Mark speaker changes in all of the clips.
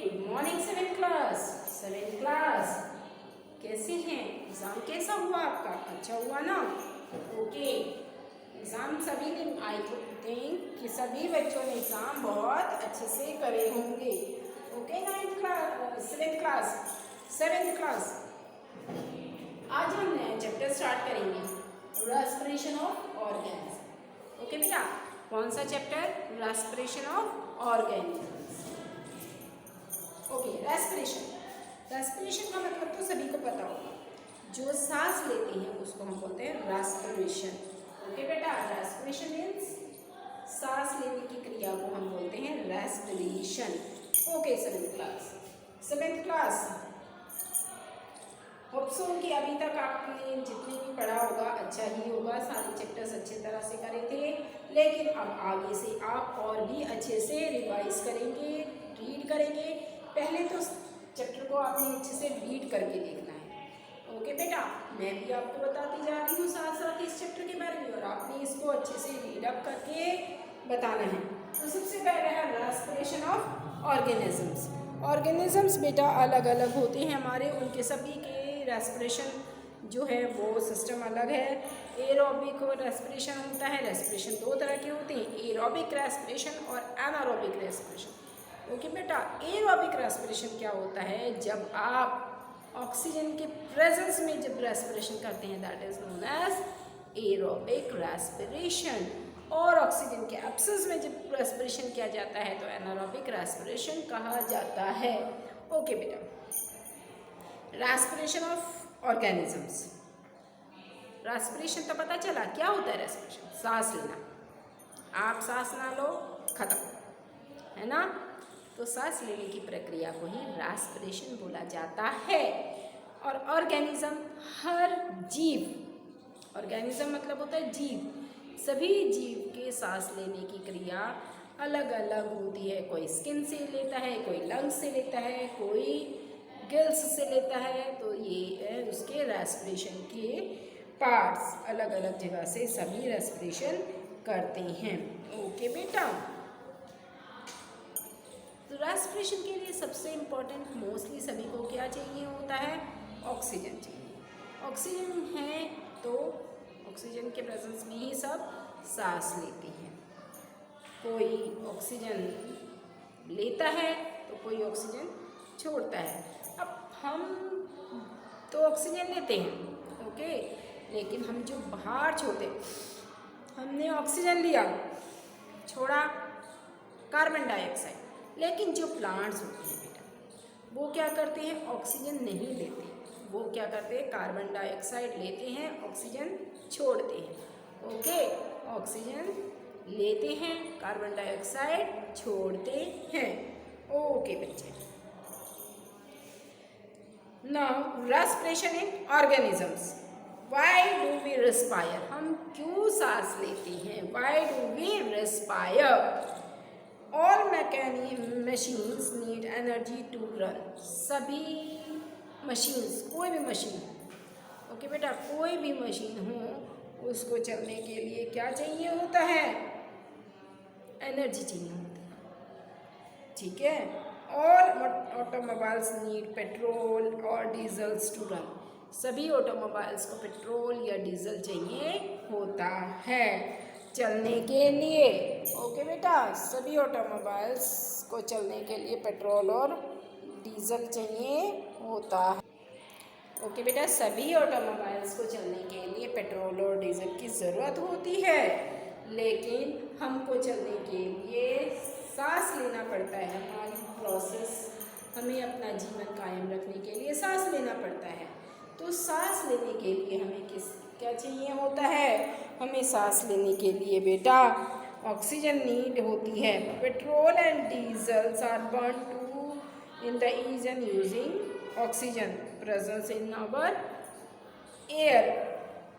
Speaker 1: Good morning seventh class कैसे हैं? Exam कैसा हुआ आपका? अच्छा हुआ ना? ओके। एग्ज़ाम सभी ने आई थिंक कि सभी बच्चों ने एग्ज़ाम बहुत अच्छे से करे होंगे। ओके सेवेंथ क्लास आज हम नया चैप्टर स्टार्ट करेंगे, रेस्पिरेशन ऑफ ऑर्गेनिज्म। ओके बेटा, कौन सा chapter? Respiration of organism. Okay, respiration का मतलब तो सभी को पता होगा। जो सांस लेते हैं उसको हम बोलते हैं रेस्पिरेशन। ओके बेटा, रेस्पिरेशन मीन्स सांस लेने की क्रिया को हम बोलते हैं respiration. Okay seventh class hope so कि अभी तक आपने जितने भी पढ़ा होगा अच्छा ही होगा, सारे चैप्टर्स अच्छे तरह से करे थे। लेकिन अब आगे से आप और भी अच्छे से रिवाइज करेंगे, रीड करेंगे। पहले तो चैप्टर को आपने अच्छे से रीड करके देखना है। ओके बेटा, मैं भी आपको बताती जा रही हूँ साथ साथ इस चैप्टर के बारे में, और आपने इसको अच्छे से रीड अप करके बताना है। तो सबसे पहले है रेस्पिरेशन ऑफ ऑर्गेनिजम्स। ऑर्गेनिजम्स बेटा अलग अलग होते हैं हमारे, उनके सभी के रेस्पिरेशन जो है वो सिस्टम अलग है। एरोबिक रेस्पिरेशन होता है। रेस्पिरेशन दो तरह के होते हैं, एरोबिक रेस्पिरेशन और एनारोबिक रेस्पिरेशन। ओके बेटा, एरोबिक रेस्पिरेशन क्या होता है? जब आप ऑक्सीजन के प्रेजेंस में जब रेस्पिरेशन करते हैं, that is known as aerobic respiration. और ऑक्सीजन के एब्सेंस में जब रेस्पिरेशन किया जाता है तो एनारोबिक रेस्पिरेशन कहा जाता है। ओके बेटा, रेस्पिरेशन ऑफ ऑर्गेनिजम्स। रेस्पिरेशन तो पता चला क्या होता है। रेस्पिरेशन सांस लेना। आप सांस ना लो, खत्म, है ना? तो सांस लेने की प्रक्रिया को ही रेस्पिरेशन बोला जाता है। और ऑर्गेनिज्म हर जीव, ऑर्गेनिज्म मतलब होता है जीव, सभी जीव के सांस लेने की क्रिया अलग अलग होती है। कोई स्किन से लेता है, कोई लंग्स से लेता है, कोई गिल्स से लेता है। तो ये उसके रेस्पिरेशन के पार्ट्स अलग अलग जगह से सभी रेस्पिरेशन करते हैं। ओके बेटा, तो रेस्पिरेशन के लिए सबसे इम्पोर्टेंट मोस्टली सभी को क्या चाहिए होता है? ऑक्सीजन चाहिए। ऑक्सीजन है तो ऑक्सीजन के प्रेजेंस में ही सब सांस लेते हैं। कोई ऑक्सीजन लेता है तो कोई ऑक्सीजन छोड़ता है। अब हम तो ऑक्सीजन लेते हैं, ओके, लेकिन हम जो बाहर छोड़ते, हमने ऑक्सीजन लिया, छोड़ा कार्बन डाइऑक्साइड। लेकिन जो प्लांट्स होते हैं बेटा, वो क्या करते हैं? ऑक्सीजन नहीं लेते। वो क्या करते हैं? कार्बन डाइऑक्साइड लेते हैं, ऑक्सीजन छोड़ते हैं। ओके, ऑक्सीजन लेते हैं, कार्बन डाइऑक्साइड छोड़ते हैं। ओके बच्चे, now respiration in organisms. Why do we respire? हम क्यों सांस लेते हैं? Why do we respire? All machines need energy to run. सभी मशीन्स, कोई भी मशीन, ओके बेटा, कोई भी मशीन हो उसको चलने के लिए क्या चाहिए होता है? एनर्जी चाहिए होती है, ठीक है। All automobiles need petrol और डीजल्स टू रन। सभी ऑटोमोबाइल्स को पेट्रोल या डीजल चाहिए होता है चलने के लिए। ओके बेटा, सभी ऑटोमोबाइल्स को चलने के लिए पेट्रोल और डीजल चाहिए होता है। ओके बेटा, सभी ऑटोमोबाइल्स को चलने के लिए पेट्रोल और डीजल की ज़रूरत होती है, लेकिन हमको चलने के लिए सांस लेना पड़ता है। हमारी प्रोसेस, हमें अपना जीवन कायम रखने के लिए सांस लेना पड़ता है। तो सांस लेने के लिए हमें क्या चाहिए होता है? हमें सांस लेने के लिए बेटा ऑक्सीजन नीड होती है। Petrol and diesels are burn to in the engine using oxygen presence in our air.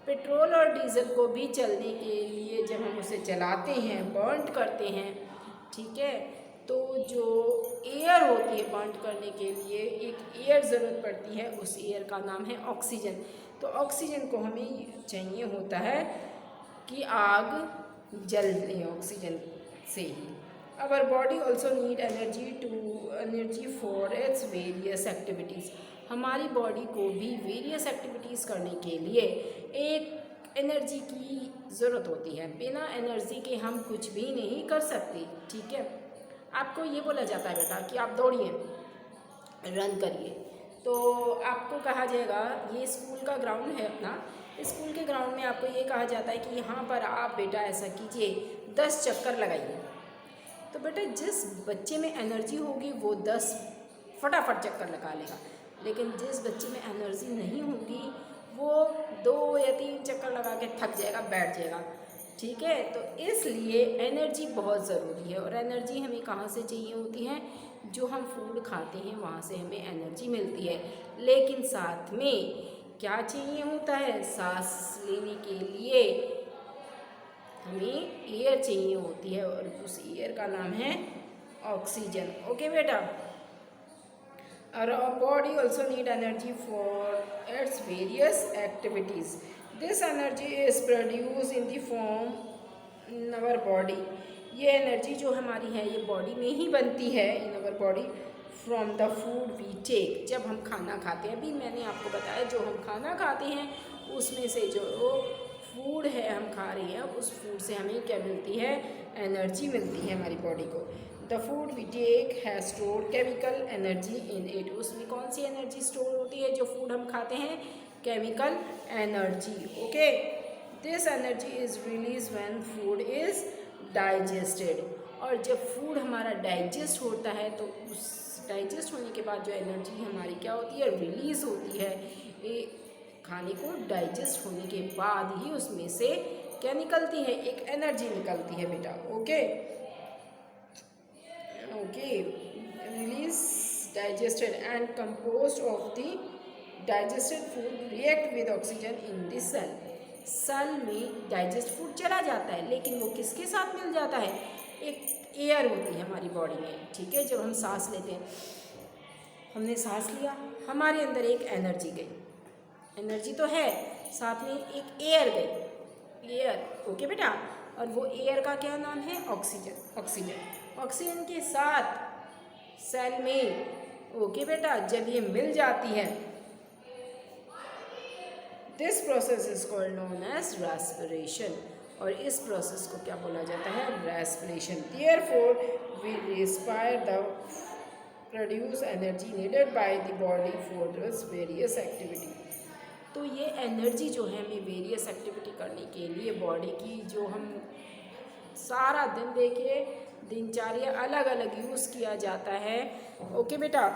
Speaker 1: Petrol और डीजल को भी चलने के लिए जब हम उसे चलाते हैं, बर्न करते हैं, ठीक है, तो जो एयर होती है बर्न करने के लिए एक एयर ज़रूरत पड़ती है, उस एयर का नाम है ऑक्सीजन। तो ऑक्सीजन को हमें चाहिए होता है कि आग जल ले ऑक्सीजन से ही। Our body also need energy for its various activities. हमारी बॉडी को भी वेरियस एक्टिविटीज़ करने के लिए एक एनर्जी की ज़रूरत होती है। बिना एनर्जी के हम कुछ भी नहीं कर सकते, ठीक है। आपको ये बोला जाता है बेटा कि आप दौड़िए, रन करिए, तो आपको कहा जाएगा, ये स्कूल का ग्राउंड है अपना, स्कूल के ग्राउंड में आपको ये कहा जाता है कि यहाँ पर आप बेटा ऐसा कीजिए, 10 चक्कर लगाइए। तो बेटा जिस बच्चे में एनर्जी होगी वो 10 फटाफट चक्कर लगा लेगा, लेकिन जिस बच्चे में एनर्जी नहीं होगी वो 2 या 3 चक्कर लगा के थक जाएगा, बैठ जाएगा, ठीक है। तो इसलिए एनर्जी बहुत ज़रूरी है। और एनर्जी हमें कहाँ से चाहिए होती है? जो हम फूड खाते हैं वहाँ से हमें एनर्जी मिलती है। लेकिन साथ में क्या चाहिए होता है? सांस लेने के लिए हमें एयर चाहिए होती है, और उस एयर का नाम है ऑक्सीजन। ओके बेटा। Our body also need energy for its various activities. This energy is produced in the form in our body. ये एनर्जी जो हमारी है ये बॉडी में ही बनती है, in our body, from the food we take. जब हम खाना खाते हैं, अभी मैंने आपको बताया जो हम खाना खाते हैं उसमें से जो फूड है हम खा रहे हैं, उस फूड से हमें क्या मिलती है? एनर्जी मिलती है हमारी बॉडी को। The food we take has stored chemical energy in it. उसमें कौन सी एनर्जी स्टोर होती है? जो फूड हम खाते हैं, chemical energy. Okay, this energy is release when food is digested. और जब फूड हमारा डाइजेस्ट होता है तो उस डाइजेस्ट होने के बाद जो एनर्जी हमारी क्या होती है? रिलीज़ होती है। ये खाने को डाइजेस्ट होने के बाद ही उसमें से क्या निकलती है? एक एनर्जी निकलती है बेटा। Okay okay, release digested and compost of the digested food react with oxygen in the cell. Cell में डाइजेस्ट फूड चला जाता है, लेकिन वो किसके साथ मिल जाता है? एक एयर होती है हमारी बॉडी में, ठीक है। जब हम सांस लेते हैं, हमने सांस लिया, हमारे अंदर एक एनर्जी गई, एनर्जी तो है, साथ में एक एयर गई, एयर। ओके बेटा। और वो एयर का क्या नाम है? ऑक्सीजन। ऑक्सीजन के साथ सेल में, ओके बेटा, जब ये मिल जाती है, this process is called known as respiration. और इस प्रोसेस को क्या बोला जाता है? Respiration. Therefore we respire the produce energy needed by the body for this various activity. तो ये एनर्जी जो है हमें वेरियस एक्टिविटी करने के लिए बॉडी की, जो हम सारा दिन देखिए दिनचर्या अलग अलग यूज़ किया जाता है, ओके बेटा,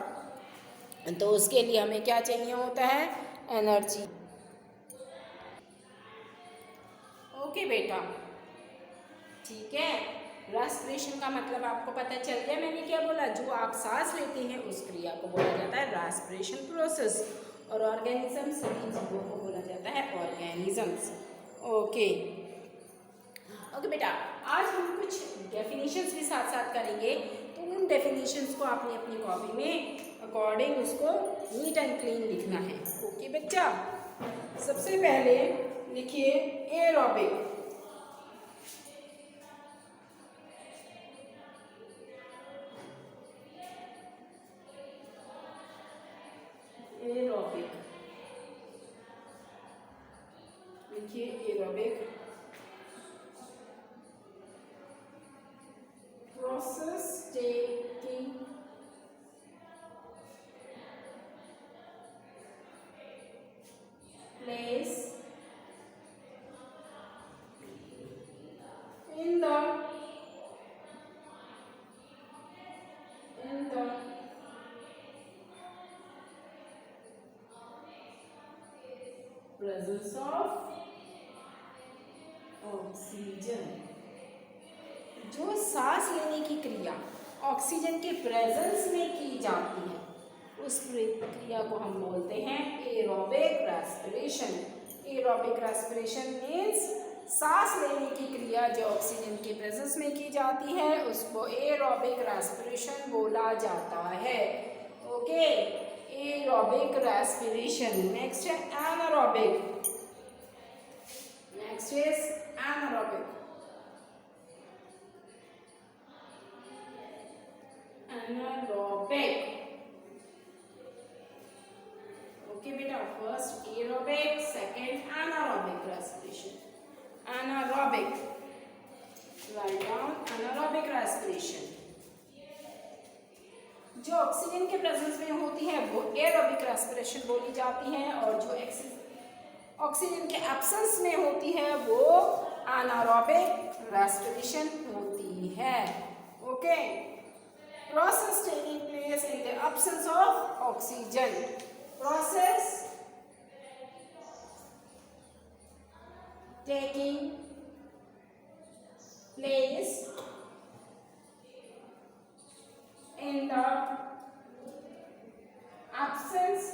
Speaker 1: तो उसके लिए हमें क्या चाहिए होता है? एनर्जी। ओके बेटा, ठीक है। रेस्पिरेशन का मतलब आपको पता चल गया मैंने क्या बोला? जो आप सांस लेते हैं उस क्रिया को बोला जाता है रेस्पिरेशन प्रोसेस। और ऑर्गेनिज्म, सभी जीवों को बोला जाता है ऑर्गेनिजम्स। ओके ओके बेटा, आज हम कुछ डेफिनेशंस भी साथ साथ करेंगे, तो उन डेफिनेशंस को आपने अपनी कॉपी में अकॉर्डिंग उसको नीट एंड क्लीन लिखना है। ओके बच्चा, सबसे पहले लिखिए एरोबिक। एरोबिक लिखिए, aerobic process taking place in the presence of oxygen. जो सांस लेने की क्रिया ऑक्सीजन के प्रेजेंस में की जाती है उस क्रिया को हम बोलते हैं aerobic respiration. Aerobic respiration means सांस लेने की क्रिया जो ऑक्सीजन के प्रेजेंस में की जाती है उसको एरोबिक रेस्पिरेशन बोला जाता है। Okay, aerobic respiration. नेक्स्ट है anaerobic. Next is anaerobic. anaerobic. Okay बेटा, first aerobic, second anaerobic respiration. Anaerobic, write down anaerobic respiration. जो ऑक्सीजन के प्रेजेंस में होती है वो एरोबिक रेस्पिरेशन बोली जाती है, और जो ऑक्सीजन के एब्सेंस में होती है वो एनारोबिक रेस्पिरेशन होती है. Okay, process taking place in the absence of oxygen. Process taking place in the absence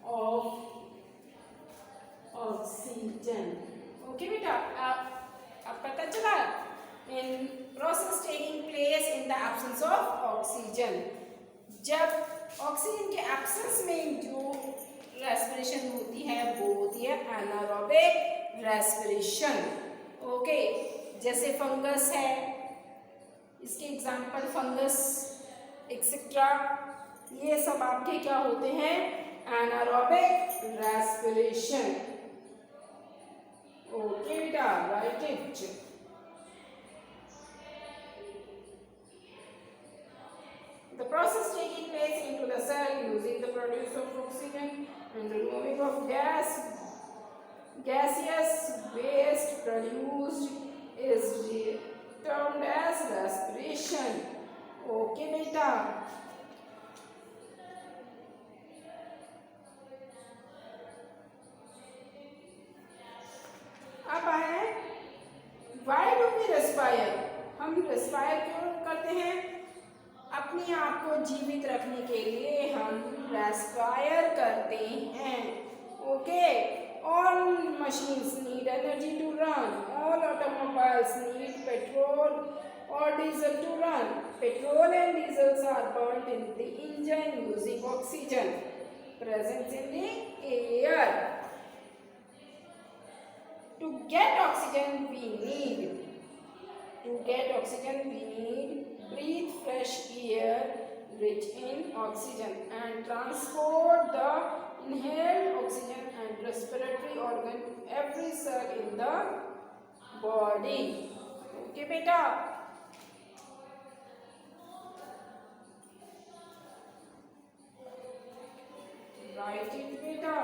Speaker 1: of oxygen. Okay बेटा, अब पता चला. In process taking place in the absence of oxygen. जब ऑक्सीजन के एब्सेंस में जो रेस्पिरेशन होती है वो होती है एनारोबिक रेस्पिरेशन. ओके, जैसे फंगस है, इसके एग्जांपल फंगस एक्सेट्रा, ये सब आपके क्या होते हैं? Anaerobic respiration. ओके बेटा, right it. The process taking place into the cell using the produce of oxygen and removing of gaseous waste produced is termed as respiration. Okay बेटा. अब आए why do we respire? हम respire क्यों करते हैं? अपने आप को जीवित रखने के लिए हम रेस्पायर करते हैं. Okay, all machines need energy to run. All automobiles need petrol और diesel to run. Petrol and diesels are burned in the engine using oxygen present in the air. To get oxygen we need breathe fresh air rich in oxygen and transport the inhaled oxygen and respiratory organ to every cell in the body. Okay beta. Write it beta.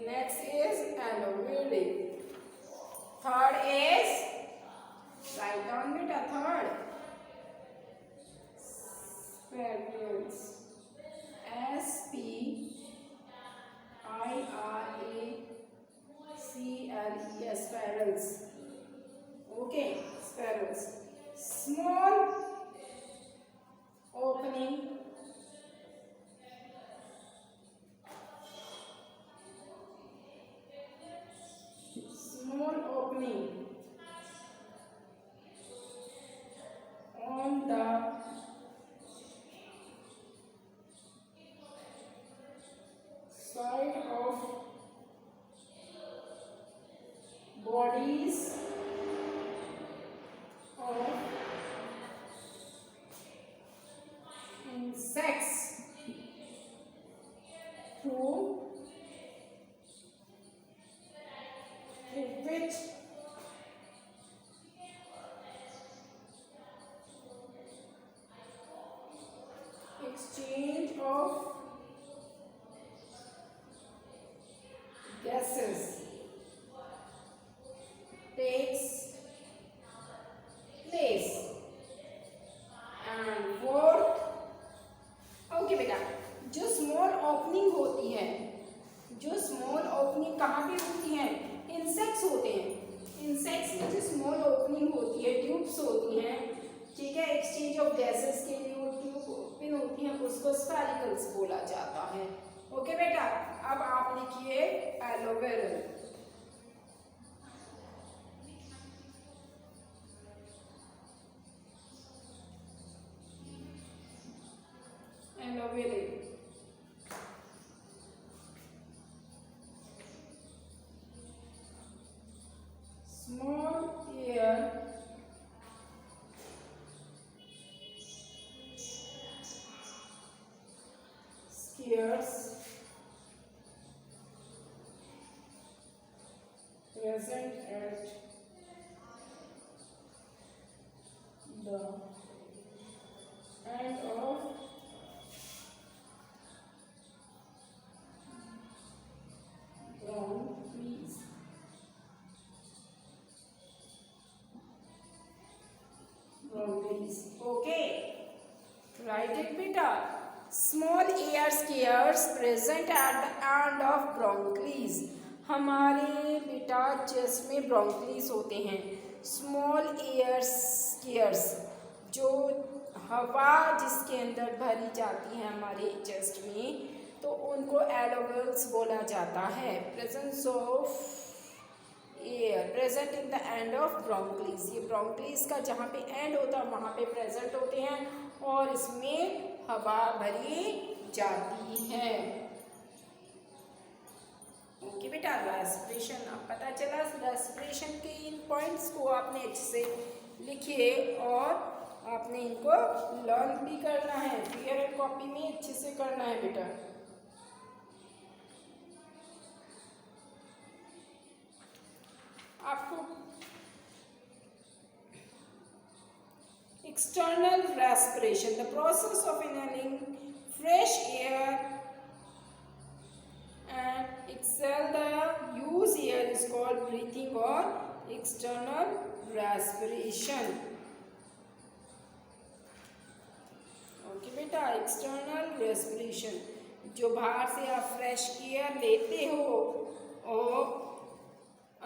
Speaker 1: Next is anaerobic. Third is, write down beta, third. Spirals. S-P-I-R-A-C-L-E-S. Spirals. Okay, spirals. Small opening on the side of bodies of insects through which exchange of gases takes place. And fourth, okay बेटा, जो small opening होती है, जो small opening कहाँ पे होती है? Insects होते हैं. इंसेक्ट्स में जो स्मॉल ओपनिंग होती है, ट्यूब्स होती हैं, ठीक है, एक्सचेंज ऑफ गैसेस के लिए वो ट्यूब ओपन होती हैं, उसको स्फेरिकल्स बोला जाता है. ओके बेटा, अब आप लिखिए एलोवेरल. alveoli. Small air spheres present at the end of bronchioles. Okay, write it beta. Small air squares present at the end of bronchioles. हमारे बेटा चेस्ट में ब्रोंकलीस होते हैं. स्मॉल एयर स्केयर्स, जो हवा जिसके अंदर भरी जाती है हमारे चेस्ट में, तो उनको एलोवेल्स बोला जाता है. Presence of air present in the end of bronchioles. ये ब्रोंकलीस का जहाँ पे एंड होता है वहाँ पे प्रेजेंट होते हैं और इसमें हवा भरी जाती है. ओके बेटा, रेस्पिरेशन अब पता चला. रेस्पिरेशन के इन पॉइंट्स को आपने अच्छे से लिखिए और आपने इनको लर्न भी करना है. फेयर कॉपी में अच्छे से करना है बेटा. आपको external respiration, the process of inhaling fresh air and exhale the used air is called breathing or external respiration. Okay बेटा, एक्सटर्नल रेस्पिरेशन, जो बाहर से आप फ्रेश एयर लेते हो और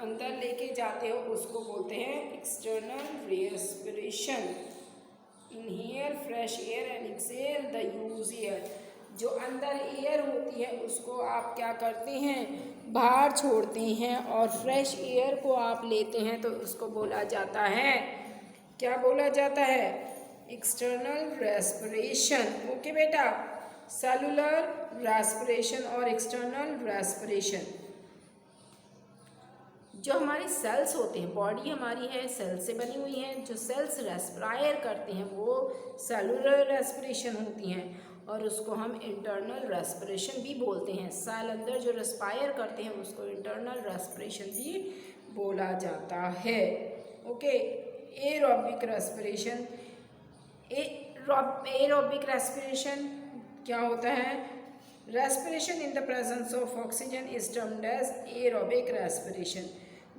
Speaker 1: अंदर लेके जाते हो उसको बोलते हैं external respiration. Inhale fresh air and exhale the used air. जो अंदर एयर होती है उसको आप क्या करते हैं, बाहर छोड़ते हैं और फ्रेश एयर को आप लेते हैं तो उसको बोला जाता है, क्या बोला जाता है, एक्सटर्नल रेस्पिरेशन. ओके बेटा, सेलुलर रेस्पिरेशन और एक्सटर्नल रेस्पिरेशन. जो हमारे सेल्स होते हैं, बॉडी हमारी है सेल से बनी हुई है, जो सेल्स रेस्पिरायर करते हैं वो सेलुलर रेस्पिरेशन होती हैं और उसको हम इंटरनल रेस्पिरेशन भी बोलते हैं. सेल अंदर जो रेस्पायर करते हैं उसको इंटरनल रेस्पिरेशन भी बोला जाता है. Okay, aerobic respiration. Aerobic respiration क्या होता है, respiration in the presence of oxygen is termed as aerobic respiration.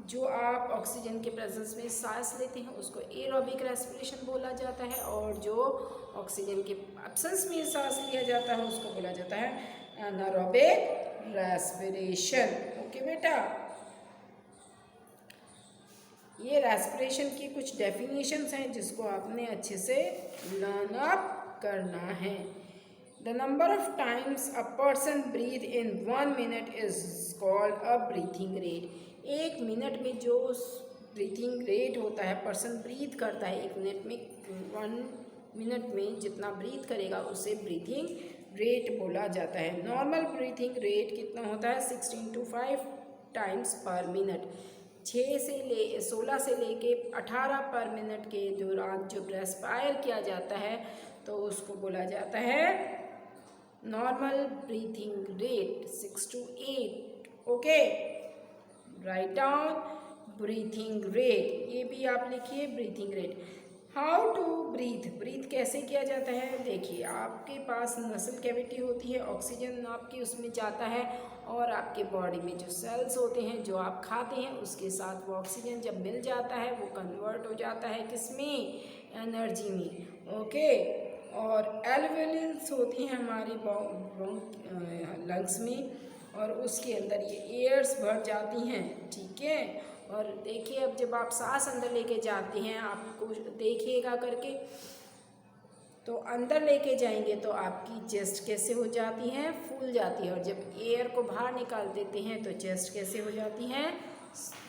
Speaker 1: जो आप ऑक्सीजन के प्रेजेंस में सांस लेते हैं उसको एरोबिक रेस्पिरेशन बोला जाता है और जो ऑक्सीजन के एब्सेंस में सांस लिया जाता है उसको बोला जाता है एनारोबिक रेस्पिरेशन. ओके बेटा, ये रेस्पिरेशन की कुछ डेफिनेशंस हैं जिसको आपने अच्छे से लर्न अप करना है. The number of times a person breathe in 1 minute is called a breathing rate. 1 minute में जो ब्रीथिंग रेट होता है, पर्सन ब्रीथ करता है 1 मिनट में, 1 मिनट में जितना ब्रीथ करेगा उसे ब्रीथिंग रेट बोला जाता है. नॉर्मल ब्रीथिंग रेट कितना होता है, 16 to 5 टाइम्स पर मिनट. 16 से लेके 18 पर मिनट के दौरान जो रेस्पायर किया जाता है तो उसको बोला जाता है normal breathing rate 6 to 8. Okay, write down breathing rate, ये भी आप लिखिए breathing rate. How to breathe, breathe कैसे किया जाता है. देखिए, आपके पास मसल कैविटी होती है, ऑक्सीजन आपके उसमें जाता है और आपके बॉडी में जो सेल्स होते हैं जो आप खाते हैं उसके साथ वो ऑक्सीजन जब मिल जाता है वो कन्वर्ट हो जाता है किसमें, एनर्जी में. ओके, और एल्वेओल्स होती हैं हमारी लंग्स में और उसके अंदर ये एयर्स भर जाती हैं. ठीक है, और देखिए अब जब आप सांस अंदर लेके जाते हैं, आपको देखिएगा करके, तो अंदर लेके जाएंगे तो आपकी चेस्ट कैसे हो जाती है, फूल जाती है, और जब एयर को बाहर निकाल देते हैं तो चेस्ट कैसे हो जाती है,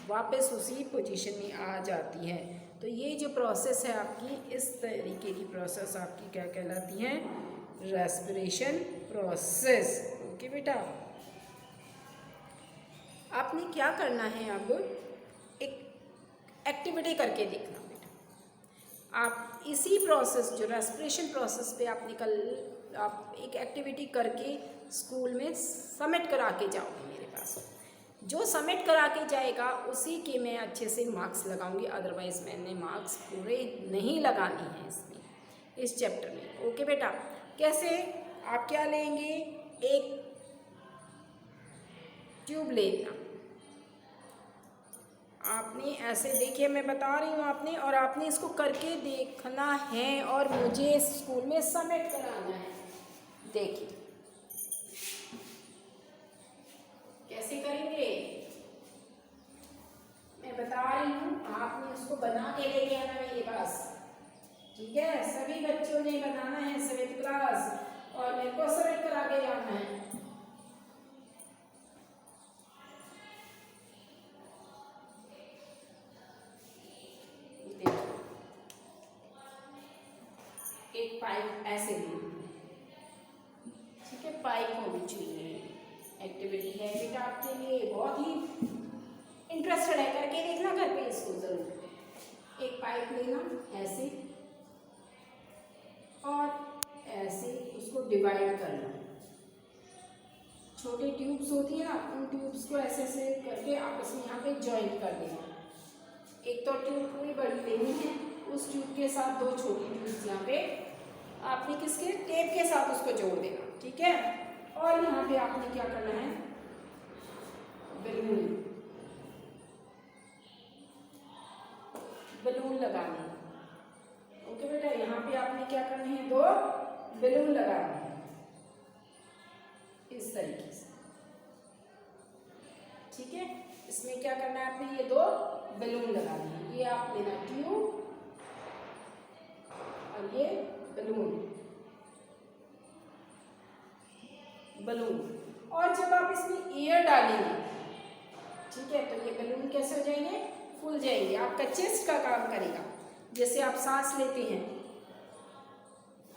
Speaker 1: वापस उसी पोजीशन में आ जाती है. तो ये जो प्रोसेस है आपकी, इस तरीके की प्रोसेस आपकी क्या कहलाती है, रेस्पिरेशन प्रोसेस। ओके बेटा, आपने क्या करना है, अब एक एक्टिविटी करके देखना बेटा। आप इसी प्रोसेस, जो रेस्पिरेशन प्रोसेस पे आपने कल आप एक एक्टिविटी करके स्कूल में सबमिट करा के जाओगे मेरे पास। जो सबमिट करा के जाएगा उसी के मैं अच्छे से मार्क्स लगाऊंगी, अदरवाइज़ मैंने मार्क्स पूरे नहीं लगाने हैं इसमें, इस चैप्टर में। ओके बेटा, कैसे? आप क्या लेंगे, एक ट्यूब लेना आपने, ऐसे देखिए मैं बता रही हूँ आपने, और आपने इसको करके देखना है और मुझे स्कूल में सबमिट कराना है। देखिए कैसे करेंगे, मैं बता रही हूँ, आपने उसको बना के लेके आना मेरे पास। ठीक है, सभी बच्चों ने बनाना है 7th क्लास, और मेरे को सबमिट करा के जाना है। एक पाइप ऐसे ली, ठीक है, पाइप होनी चाहिए। एक्टिविटी है बेटा आपके लिए, बहुत ही इंटरेस्टेड है, करके देखना घर पे इसको जरूर। एक पाइप लेना ऐसे, और ऐसे उसको डिवाइड करना। छोटी ट्यूब्स होती है ना, उन ट्यूब्स को ऐसे ऐसे करके आपस में यहाँ पे जॉइंट कर देना। एक तो ट्यूब पूरी बड़ी लेनी है, उस ट्यूब के साथ 2 छोटी ट्यूब्स यहाँ पे आपने किसके, टेप के साथ उसको जोड़ देना। ठीक है, और यहाँ पे आपने क्या करना है, बलून लगाने। ओके बेटा, यहाँ पे आपने क्या करने हैं, 2 बलून लगाने हैं इस तरीके से। ठीक है, इसमें क्या करना है आपने, ये 2 बलून लगाने हैं। ये आप लेना ट्यूब और ये बलून, और जब आप इसमें एयर डालेंगे, ठीक है, तो ये बलून कैसे हो जाएंगे, फूल जाएंगे। आपका चेस्ट का काम करेगा। जैसे आप सांस लेते हैं,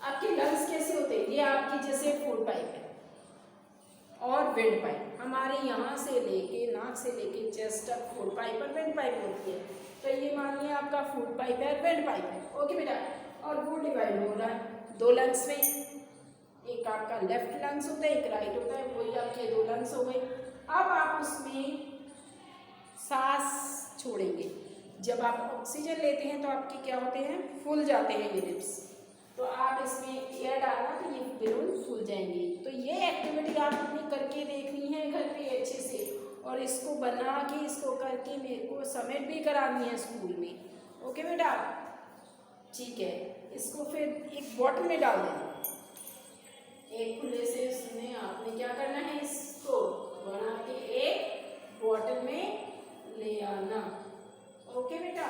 Speaker 1: आपके लंग्स कैसे होते हैं, ये आपकी जैसे फूड पाइप है और विंड पाइप। हमारे यहाँ से लेके, नाक से लेके चेस्ट तक फूड पाइप और विंड पाइप होती है। तो ये मानिए आपका फूड पाइप है, विंड पाइप है। ओके बेटा, और वो डिवाइड हो रहा है 2 लंग्स में, एक आपका लेफ्ट लंग्स होता है, एक राइट होता है, वही आपके 2 लंग्स हो गए। अब आप उसमें सांस छोड़ेंगे। जब आप ऑक्सीजन लेते हैं तो आपके क्या होते हैं, फूल जाते हैं ये लिप्स। तो आप इसमें एयर डालना तो ये बलून फूल जाएंगे। तो ये एक्टिविटी आपने करके देखनी है घर पे अच्छे से, और इसको बना के, इसको करके मेरे को सबमिट भी करानी है स्कूल में। ओके बेटा, ठीक है। इसको फिर एक बॉटल में डाल देना, एक खुले से। उसमें आपने क्या करना है, इसको बना के एक बॉटल में ले आना। ओके बेटा,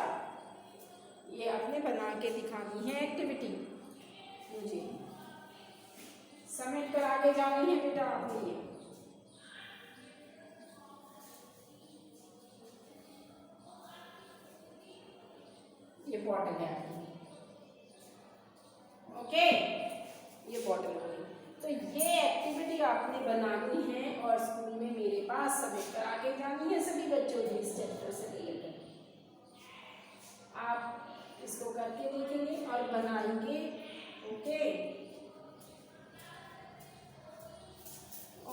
Speaker 1: ये आपने बना के दिखानी है एक्टिविटी, मुझे सबमिट करा के जानी है बेटा आपने। ये बॉटल है आपकी, ओके, ये बॉटल हो गई। तो ये एक्टिविटी आपने बनानी है और स्कूल में मेरे पास सबमिट करा के जानी है सभी बच्चों ने इस चैप्टर से रिलेटेड। आप इसको करके देखेंगे और बनाएंगे। ओके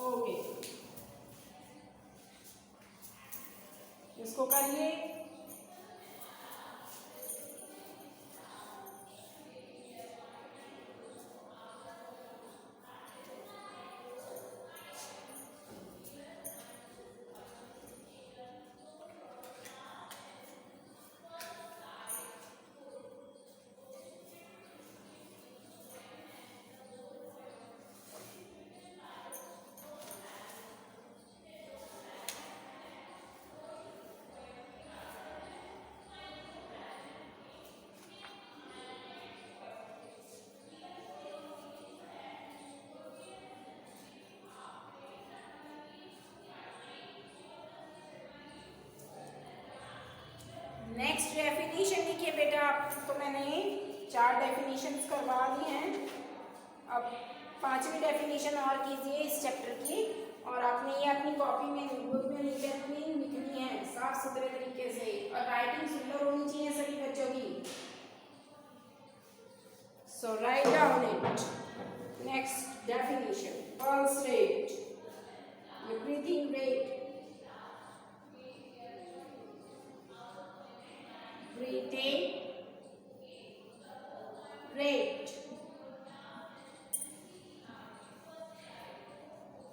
Speaker 1: ओके, इसको करिए। नेक्स्ट डेफिनेशन लिखिए बेटा। आपको तो मैंने 4 डेफिनेशंस करवा दी हैं। अब 5वीं डेफिनेशन और कीजिए इस चैप्टर की, और आपने ये अपनी कॉपी में बुक में लिखनी है साफ सुथरे तरीके से, और राइटिंग सुंदर होनी चाहिए सभी बच्चों की। So write down it. Next definition, pulse rate, breathing rate, breathing rate,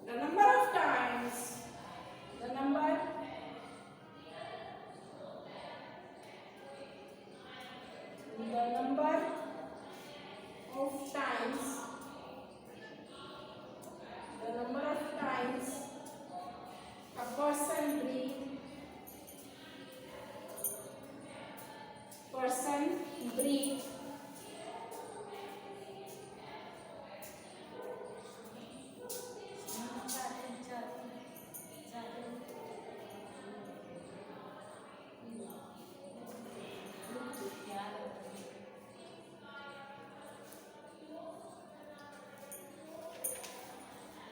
Speaker 1: the number of times, the number of times, the number of times a person breathe,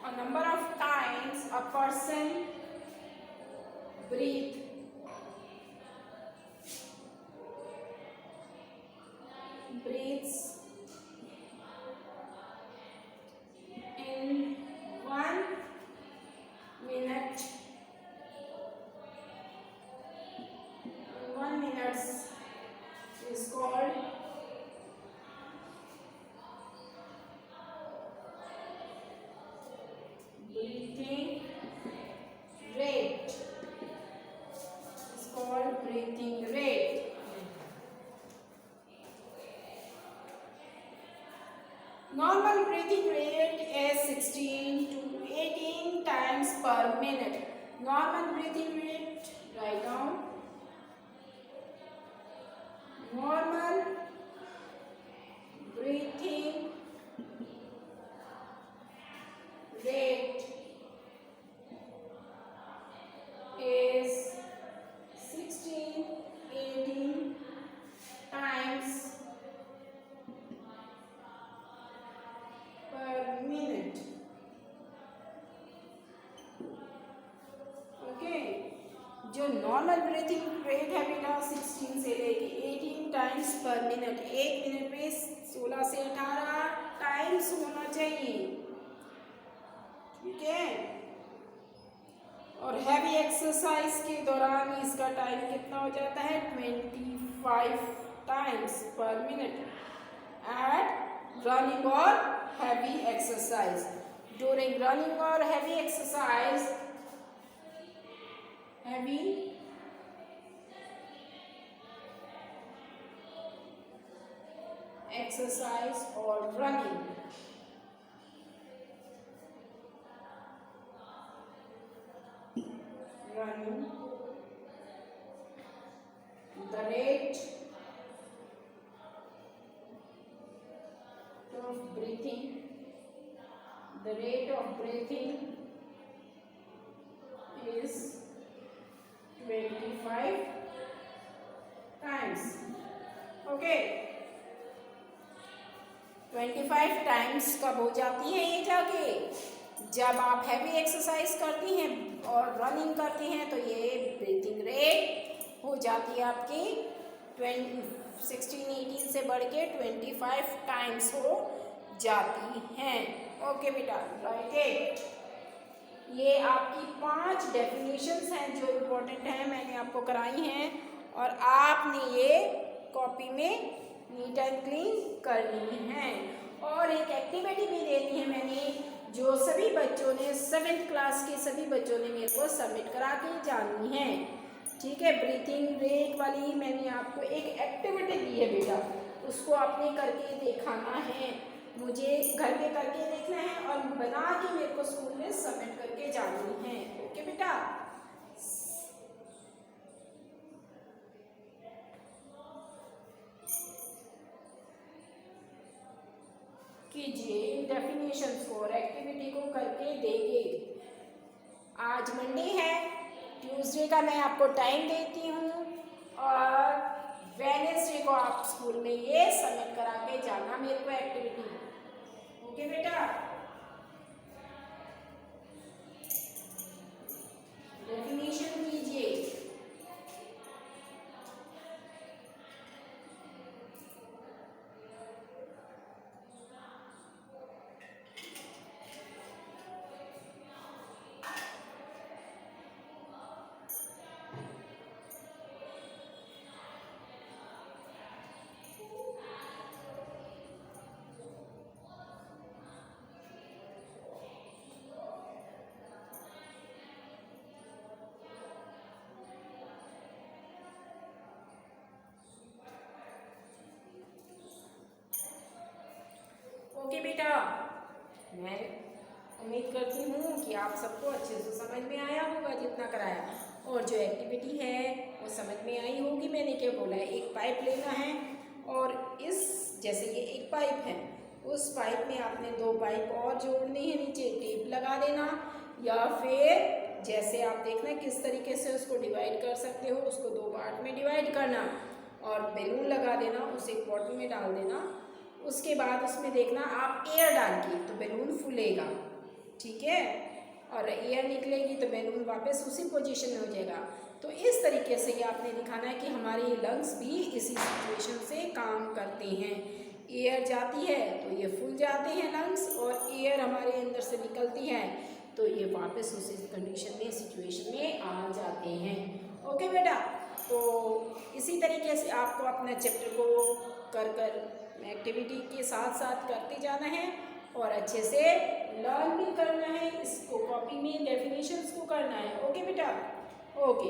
Speaker 1: a number of times a person breathe, breathes in 1 minute. 1 minute is called breathing rate. It's called breathing rate. Normal breathing rate is 16 to 18 times per minute. Normal breathing rate, write down. Normal breathing rate is 16-18 times per minute. Okay, जो normal breathing rate है बेटा 16 से लेके 18 times per minute, 1 minute में 16 से 18 times होना चाहिए, ठीक है। और हैवी एक्सरसाइज के दौरान इसका टाइम कितना हो जाता है 25 times per minute at running और हैवी एक्सरसाइज। ड्यूरिंग रनिंग और heavy exercise, heavy exercise or running, the rate of breathing, is 25 times. Okay, 25 times कब हो जाती है ये जाके, जब आप हैवी एक्सरसाइज करती हैं और रनिंग करती हैं, तो ये ब्रीथिंग रेट हो जाती है आपकी 16-18 से बढ़ के 25 टाइम्स हो जाती हैं। ओके बेटा, राइट इट। ये आपकी 5 डेफिनेशंस हैं जो इम्पोर्टेंट हैं, मैंने आपको कराई हैं, और आपने ये कॉपी में नीट एंड क्लीन करनी है। और एक एक्टिविटी भी देनी है मैंने, जो सभी बच्चों ने 7th क्लास के सभी बच्चों ने मेरे को सबमिट करा के जानी है, ठीक है। ब्रीथिंग रेट वाली मैंने आपको एक एक्टिविटी दी है बेटा, उसको आपने करके दिखाना है, मुझे घर पे करके देखना है और बना के मेरे को स्कूल में सबमिट करके जानी है। ओके बेटा, कीजिए इन डेफिनेशंस को और एक्टिविटी को करके देखिए। आज मंडे है, ट्यूसडे का मैं आपको टाइम देती हूँ, और वेडनेसडे को आप स्कूल में ये सबमिट करा के जाना मेरे को एक्टिविटी। ओके बेटा। ओके बेटा, मैं उम्मीद करती हूँ कि आप सबको अच्छे से समझ में आया होगा जितना कराया, और जो एक्टिविटी है वो समझ में आई होगी। मैंने क्या बोला है, एक पाइप लेना है और इस जैसे ये एक पाइप है, उस पाइप में आपने 2 पाइप और जोड़ने हैं, नीचे टेप लगा देना, या फिर जैसे आप देखना किस तरीके से उसको डिवाइड कर सकते हो, उसको 2 पार्ट में डिवाइड करना और बैलून लगा देना, उसे एक बॉटल में डाल देना। उसके बाद उसमें देखना आप एयर डाल के तो बैलून फूलेगा, ठीक है, और एयर निकलेगी तो बैलून वापस उसी पोजीशन में हो जाएगा। तो इस तरीके से ये आपने दिखाना है कि हमारे लंग्स भी इसी सिचुएशन से काम करते हैं। एयर जाती है तो ये फूल जाते हैं लंग्स, और एयर हमारे अंदर से निकलती है तो ये वापस उसी कंडीशन में, सिचुएशन में आ जाते हैं। ओके बेटा, तो इसी तरीके से आपको अपने चैप्टर को कर एक्टिविटी के साथ साथ करते जाना है और अच्छे से लर्न भी करना है, इसको कॉपी में डेफिनेशंस को करना है। ओके बेटा, ओके।